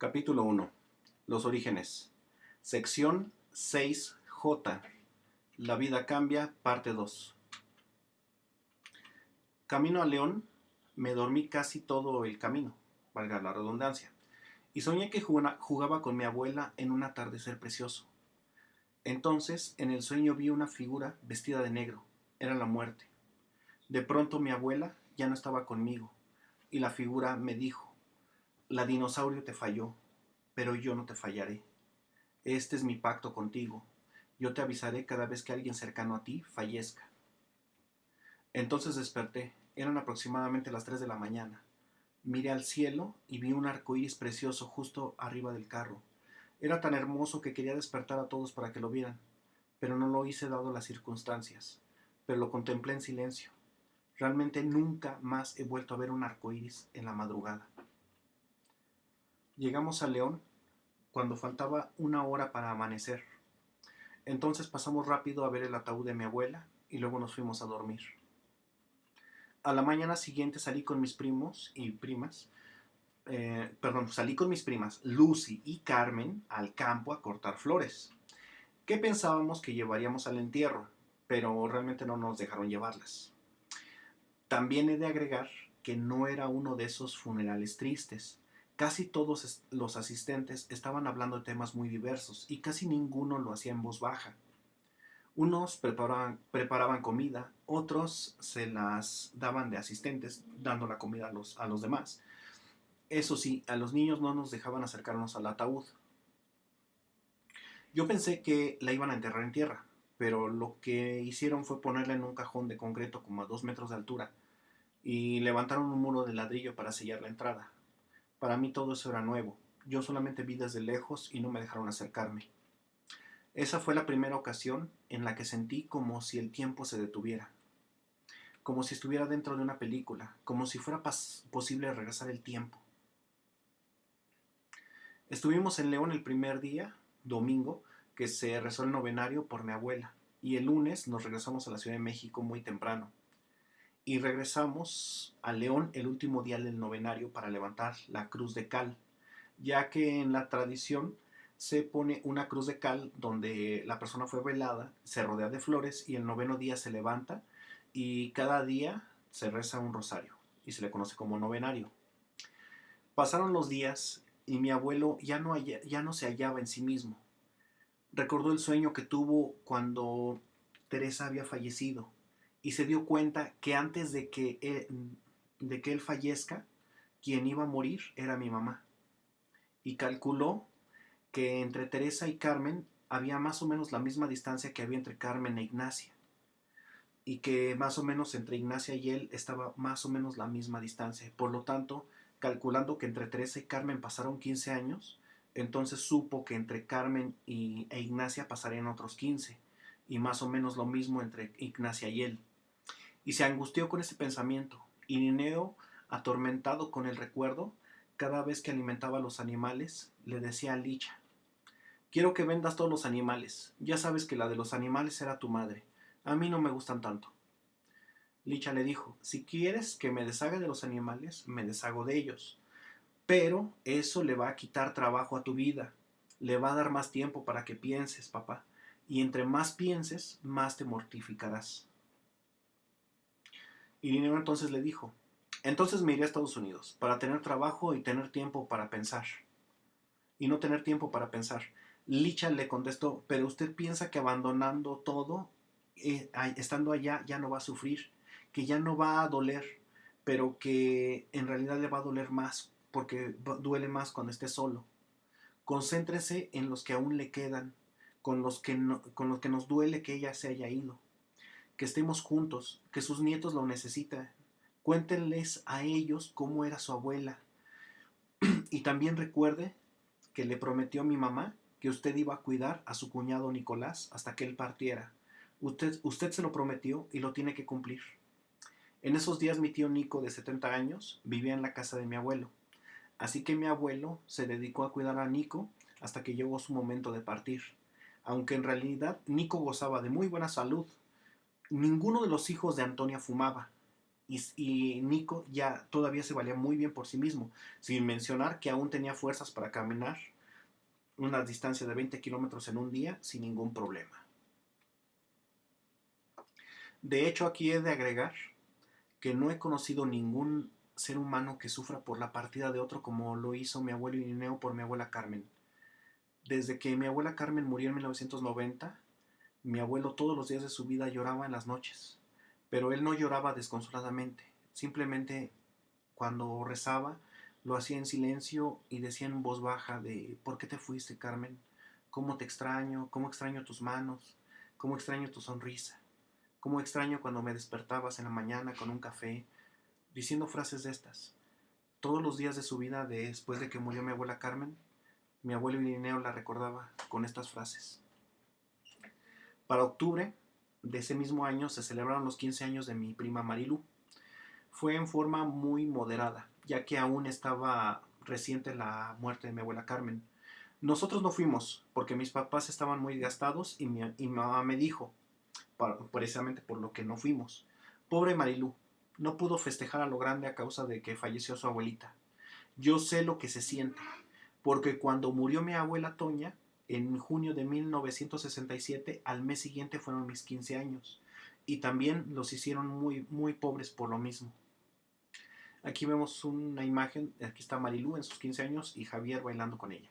Capítulo 1. Los orígenes. Sección 6J. La vida cambia, parte 2. Camino a León, me dormí casi todo el camino, valga la redundancia, y soñé que jugaba con mi abuela en un atardecer precioso. Entonces, en el sueño vi una figura vestida de negro. Era la muerte. De pronto mi abuela ya no estaba conmigo, y la figura me dijo: la dinosaurio te falló, pero yo no te fallaré. Este es mi pacto contigo. Yo te avisaré cada vez que alguien cercano a ti fallezca. Entonces desperté. Eran aproximadamente las 3 de la mañana. Miré al cielo y vi un arco iris precioso justo arriba del carro. Era tan hermoso que quería despertar a todos para que lo vieran, pero no lo hice dado las circunstancias. Pero lo contemplé en silencio. Realmente nunca más he vuelto a ver un arco iris en la madrugada. Llegamos a León cuando faltaba una hora para amanecer. Entonces pasamos rápido a ver el ataúd de mi abuela y luego nos fuimos a dormir. A la mañana siguiente salí con mis primos y primas, salí con mis primas Lucy y Carmen al campo a cortar flores, que pensábamos que llevaríamos al entierro, pero realmente no nos dejaron llevarlas. También he de agregar que no era uno de esos funerales tristes. Casi todos los asistentes estaban hablando de temas muy diversos y casi ninguno lo hacía en voz baja. Unos preparaban comida, otros se las daban de asistentes, dando la comida a los demás. Eso sí, a los niños no nos dejaban acercarnos al ataúd. Yo pensé que la iban a enterrar en tierra, pero lo que hicieron fue ponerla en un cajón de concreto como a 2 metros de altura y levantaron un muro de ladrillo para sellar la entrada. Para mí todo eso era nuevo. Yo solamente vi desde lejos y no me dejaron acercarme. Esa fue la primera ocasión en la que sentí como si el tiempo se detuviera, como si estuviera dentro de una película, como si fuera posible regresar el tiempo. Estuvimos en León el primer día, domingo, que se rezó el novenario por mi abuela, y el lunes nos regresamos a la Ciudad de México muy temprano. Y regresamos a León el último día del novenario para levantar la cruz de cal, ya que en la tradición se pone una cruz de cal donde la persona fue velada, se rodea de flores y el noveno día se levanta y cada día se reza un rosario y se le conoce como novenario. Pasaron los días y mi abuelo ya no se hallaba en sí mismo. Recordó el sueño que tuvo cuando Teresa había fallecido y se dio cuenta que antes de que él fallezca, quien iba a morir era mi mamá. Y calculó que entre Teresa y Carmen había más o menos la misma distancia que había entre Carmen e Ignacia, y que más o menos entre Ignacia y él estaba más o menos la misma distancia. Por lo tanto, calculando que entre Teresa y Carmen pasaron 15 años, entonces supo que entre Carmen e Ignacia pasarían otros 15, y más o menos lo mismo entre Ignacia y él. Y se angustió con ese pensamiento, y Nineo, atormentado con el recuerdo, cada vez que alimentaba a los animales, le decía a Licha: quiero que vendas todos los animales. Ya sabes que la de los animales era tu madre. A mí no me gustan tanto. Licha le dijo: si quieres que me deshaga de los animales, me deshago de ellos. Pero eso le va a quitar trabajo a tu vida. Le va a dar más tiempo para que pienses, papá. Y entre más pienses, más te mortificarás. Y Linneo entonces le dijo: entonces me iré a Estados Unidos para tener trabajo y tener tiempo para pensar. Y no tener tiempo para pensar. Licha le contestó: pero usted piensa que abandonando todo, estando allá, ya no va a sufrir, que ya no va a doler, pero que en realidad le va a doler más, porque duele más cuando esté solo. Concéntrese en los que aún le quedan, con los que nos duele que ella se haya ido, que estemos juntos, que sus nietos lo necesitan. Cuéntenles a ellos cómo era su abuela. Y también recuerde que le prometió a mi mamá que usted iba a cuidar a su cuñado Nicolás hasta que él partiera. Usted se lo prometió y lo tiene que cumplir. En esos días mi tío Nico, de 70 años, vivía en la casa de mi abuelo. Así que mi abuelo se dedicó a cuidar a Nico hasta que llegó su momento de partir. Aunque en realidad Nico gozaba de muy buena salud. Ninguno de los hijos de Antonia fumaba, y Nico ya todavía se valía muy bien por sí mismo, sin mencionar que aún tenía fuerzas para caminar una distancia de 20 kilómetros en un día sin ningún problema. De hecho, aquí he de agregar que no he conocido ningún ser humano que sufra por la partida de otro como lo hizo mi abuelo Irineo por mi abuela Carmen. Desde que mi abuela Carmen murió en 1990, mi abuelo todos los días de su vida lloraba en las noches, pero él no lloraba desconsoladamente, simplemente cuando rezaba lo hacía en silencio y decía en voz baja de ¿por qué te fuiste, Carmen? ¿Cómo te extraño? ¿Cómo extraño tus manos? ¿Cómo extraño tu sonrisa? ¿Cómo extraño cuando me despertabas en la mañana con un café? Diciendo frases de estas. Todos los días de su vida después de que murió mi abuela Carmen, mi abuelo Irineo la recordaba con estas frases. Para octubre de ese mismo año se celebraron los 15 años de mi prima Marilú. Fue en forma muy moderada, ya que aún estaba reciente la muerte de mi abuela Carmen. Nosotros no fuimos, porque mis papás estaban muy gastados y mi mamá me dijo, precisamente por lo que no fuimos, pobre Marilú, no pudo festejar a lo grande a causa de que falleció su abuelita. Yo sé lo que se siente, porque cuando murió mi abuela Toña, en junio de 1967, al mes siguiente fueron mis 15 años, y también los hicieron muy, muy pobres por lo mismo. Aquí vemos una imagen, aquí está Marilú en sus 15 años y Javier bailando con ella.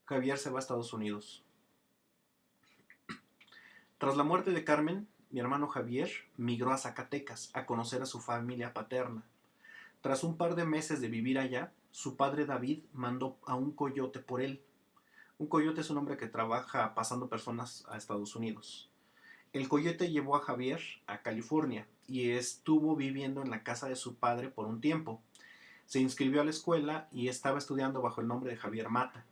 Javier se va a Estados Unidos. Tras la muerte de Carmen, mi hermano Javier migró a Zacatecas a conocer a su familia paterna. Tras un par de meses de vivir allá, su padre David mandó a un coyote por él. Un coyote es un hombre que trabaja pasando personas a Estados Unidos. El coyote llevó a Javier a California y estuvo viviendo en la casa de su padre por un tiempo. Se inscribió a la escuela y estaba estudiando bajo el nombre de Javier Mata.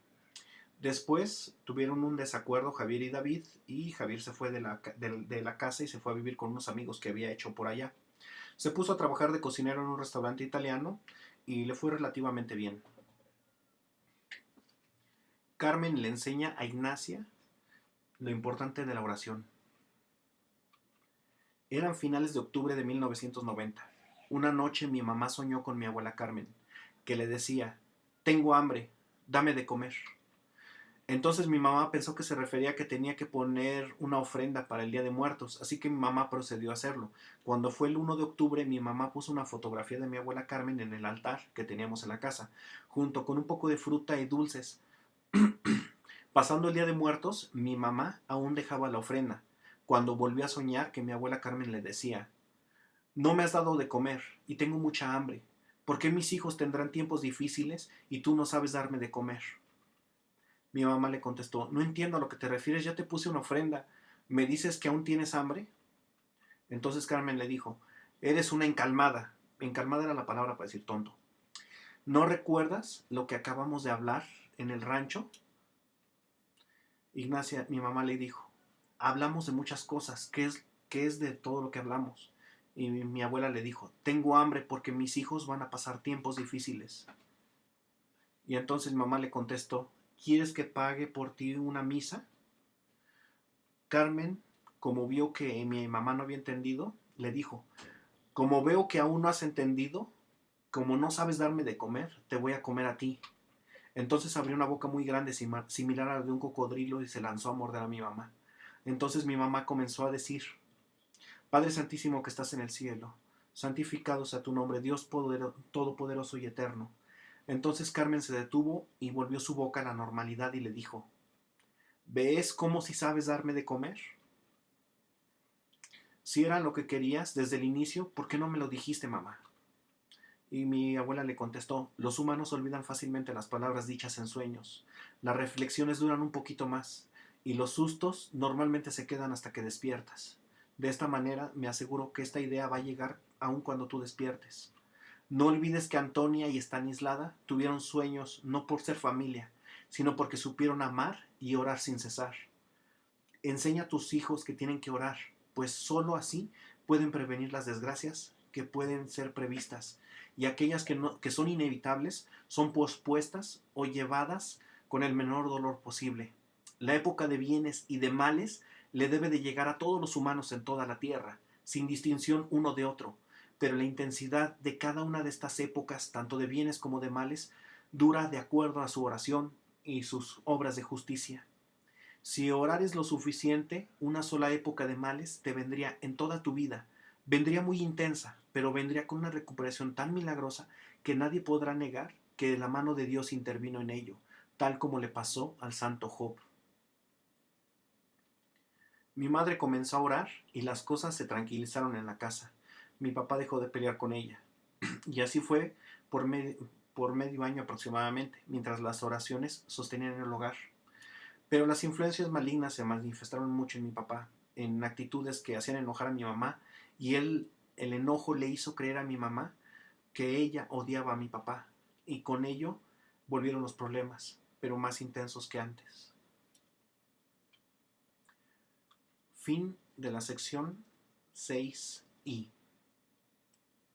Después tuvieron un desacuerdo Javier y David y Javier se fue de la casa y se fue a vivir con unos amigos que había hecho por allá. Se puso a trabajar de cocinero en un restaurante italiano y le fue relativamente bien. Carmen le enseña a Ignacia lo importante de la oración. Eran finales de octubre de 1990. Una noche mi mamá soñó con mi abuela Carmen, que le decía, tengo hambre, dame de comer. Entonces mi mamá pensó que se refería a que tenía que poner una ofrenda para el Día de Muertos, así que mi mamá procedió a hacerlo. Cuando fue el 1 de octubre, mi mamá puso una fotografía de mi abuela Carmen en el altar que teníamos en la casa, junto con un poco de fruta y dulces. Pasando el Día de Muertos, mi mamá aún dejaba la ofrenda, cuando volvió a soñar que mi abuela Carmen le decía, no me has dado de comer y tengo mucha hambre. ¿Por qué mis hijos tendrán tiempos difíciles y tú no sabes darme de comer? Mi mamá le contestó, no entiendo a lo que te refieres, ya te puse una ofrenda. ¿Me dices que aún tienes hambre? Entonces Carmen le dijo, eres una encalmada. Encalmada era la palabra para decir tonto. ¿No recuerdas lo que acabamos de hablar en el rancho? Ignacia, mi mamá le dijo, hablamos de muchas cosas, qué es de todo lo que hablamos? Y mi abuela le dijo, tengo hambre porque mis hijos van a pasar tiempos difíciles. Y entonces mi mamá le contestó, ¿quieres que pague por ti una misa? Carmen, como vio que mi mamá no había entendido, le dijo, como veo que aún no has entendido, como no sabes darme de comer, te voy a comer a ti. Entonces abrió una boca muy grande, similar a la de un cocodrilo, y se lanzó a morder a mi mamá. Entonces mi mamá comenzó a decir, Padre Santísimo que estás en el cielo, santificado sea tu nombre, Dios todopoderoso y eterno. Entonces Carmen se detuvo y volvió su boca a la normalidad y le dijo, ¿ves cómo si sabes darme de comer? Si era lo que querías desde el inicio, ¿por qué no me lo dijiste, mamá? Y mi abuela le contestó, los humanos olvidan fácilmente las palabras dichas en sueños. Las reflexiones duran un poquito más y los sustos normalmente se quedan hasta que despiertas. De esta manera me aseguro que esta idea va a llegar aun cuando tú despiertes. No olvides que Antonia y Estanislada tuvieron sueños no por ser familia, sino porque supieron amar y orar sin cesar. Enseña a tus hijos que tienen que orar, pues sólo así pueden prevenir las desgracias que pueden ser previstas y aquellas que son inevitables son pospuestas o llevadas con el menor dolor posible. La época de bienes y de males le debe de llegar a todos los humanos en toda la tierra, sin distinción uno de otro, pero la intensidad de cada una de estas épocas, tanto de bienes como de males, dura de acuerdo a su oración y sus obras de justicia. Si orares lo suficiente, una sola época de males te vendría en toda tu vida. Vendría muy intensa, pero vendría con una recuperación tan milagrosa que nadie podrá negar que la mano de Dios intervino en ello, tal como le pasó al santo Job. Mi madre comenzó a orar y las cosas se tranquilizaron en la casa. Mi papá dejó de pelear con ella. Y así fue por, por medio año aproximadamente, mientras las oraciones sostenían el hogar. Pero las influencias malignas se manifestaron mucho en mi papá, en actitudes que hacían enojar a mi mamá, y el enojo le hizo creer a mi mamá que ella odiaba a mi papá, y con ello volvieron los problemas, pero más intensos que antes. Fin de la sección 6i.